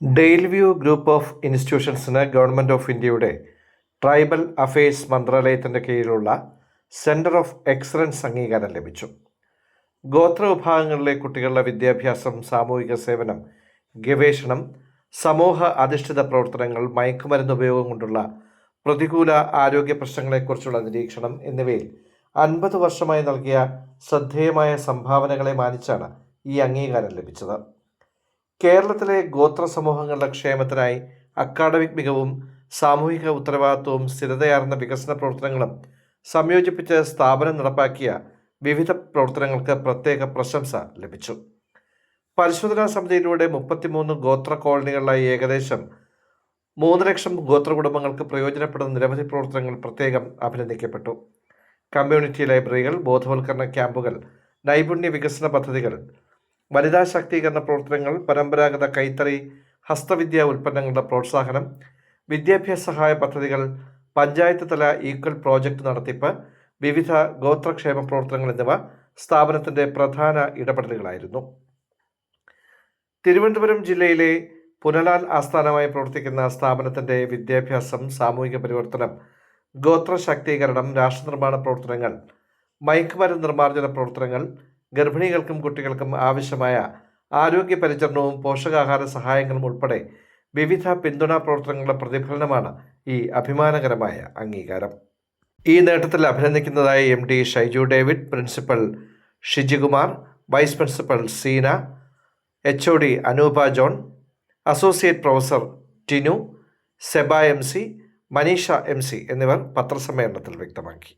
Dale View group of ഇൻസ്റ്റിറ്റ്യൂഷൻസിന് government of ഇന്ത്യയുടെ tribal affairs മന്ത്രാലയത്തിൻ്റെ കീഴിലുള്ള centre of excellence അംഗീകാരം ലഭിച്ചു. ഗോത്ര വിഭാഗങ്ങളിലെ കുട്ടികളുടെ വിദ്യാഭ്യാസം, സാമൂഹിക സേവനം, ഗവേഷണം, സമൂഹ അധിഷ്ഠിത പ്രവർത്തനങ്ങൾ, മയക്കുമരുന്ന് ഉപയോഗം കൊണ്ടുള്ള പ്രതികൂല ആരോഗ്യ പ്രശ്നങ്ങളെക്കുറിച്ചുള്ള നിരീക്ഷണം എന്നിവയിൽ 50 വർഷമായി നൽകിയ ശ്രദ്ധേയമായ സംഭാവനകളെ മാനിച്ചാണ് ഈ അംഗീകാരം ലഭിച്ചത്. കേരളത്തിലെ ഗോത്ര സമൂഹങ്ങളുടെ ക്ഷേമത്തിനായി അക്കാഡമിക് മികവും സാമൂഹിക ഉത്തരവാദിത്വവും സ്ഥിരതയാർന്ന വികസന പ്രവർത്തനങ്ങളും സംയോജിപ്പിച്ച് സ്ഥാപനം നടപ്പാക്കിയ വിവിധ പ്രവർത്തനങ്ങൾക്ക് പ്രത്യേക പ്രശംസ ലഭിച്ചു. പരിശോധനാ സമിതിയിലൂടെ 33 ഗോത്ര കോളനികളിലായി ഏകദേശം 3 ലക്ഷം ഗോത്ര കുടുംബങ്ങൾക്ക് പ്രയോജനപ്പെടുന്ന നിരവധി പ്രവർത്തനങ്ങൾ പ്രത്യേകം അഭിനന്ദിക്കപ്പെട്ടു. കമ്മ്യൂണിറ്റി ലൈബ്രറികൾ, ബോധവൽക്കരണ ക്യാമ്പുകൾ, നൈപുണ്യ വികസന പദ്ധതികൾ, വനിതാ ശാക്തീകരണ പ്രവർത്തനങ്ങൾ, പരമ്പരാഗത കൈത്തറി ഹസ്തവിദ്യാ ഉൽപ്പന്നങ്ങളുടെ പ്രോത്സാഹനം, വിദ്യാഭ്യാസ സഹായ പദ്ധതികൾ, പഞ്ചായത്ത് തല ഈക്വൽ പ്രോജക്റ്റ് നടത്തിപ്പ്, വിവിധ ഗോത്രക്ഷേമ പ്രവർത്തനങ്ങൾ എന്നിവ സ്ഥാപനത്തിൻ്റെ പ്രധാന ഇടപെടലുകളായിരുന്നു. തിരുവനന്തപുരം ജില്ലയിലെ പുനലാൽ ആസ്ഥാനമായി പ്രവർത്തിക്കുന്ന സ്ഥാപനത്തിൻ്റെ വിദ്യാഭ്യാസം, സാമൂഹിക പരിവർത്തനം, ഗോത്ര ശാക്തീകരണം, രാഷ്ട്രനിർമ്മാണ പ്രവർത്തനങ്ങൾ, മയക്കുമരുന്ന് നിർമ്മാർജ്ജന പ്രവർത്തനങ്ങൾ, ഗർഭിണികൾക്കും കുട്ടികൾക്കും ആവശ്യമായ ആരോഗ്യ പരിചരണവും പോഷകാഹാര സഹായങ്ങളും ഉൾപ്പെടെ വിവിധ പിന്തുണാ പ്രവർത്തനങ്ങളുടെ പ്രതിഫലനമാണ് ഈ അഭിമാനകരമായ അംഗീകാരം. ഈ നേട്ടത്തിൽ അഭിനന്ദിക്കുന്നതായി MD Shaiju David, principal Shijikumar, vice principal Seena, HOD Anoopa John, associate professor Tinu, Seba MC, Manisha MC എന്നിവർ പത്രസമ്മേളനത്തിൽ വ്യക്തമാക്കി.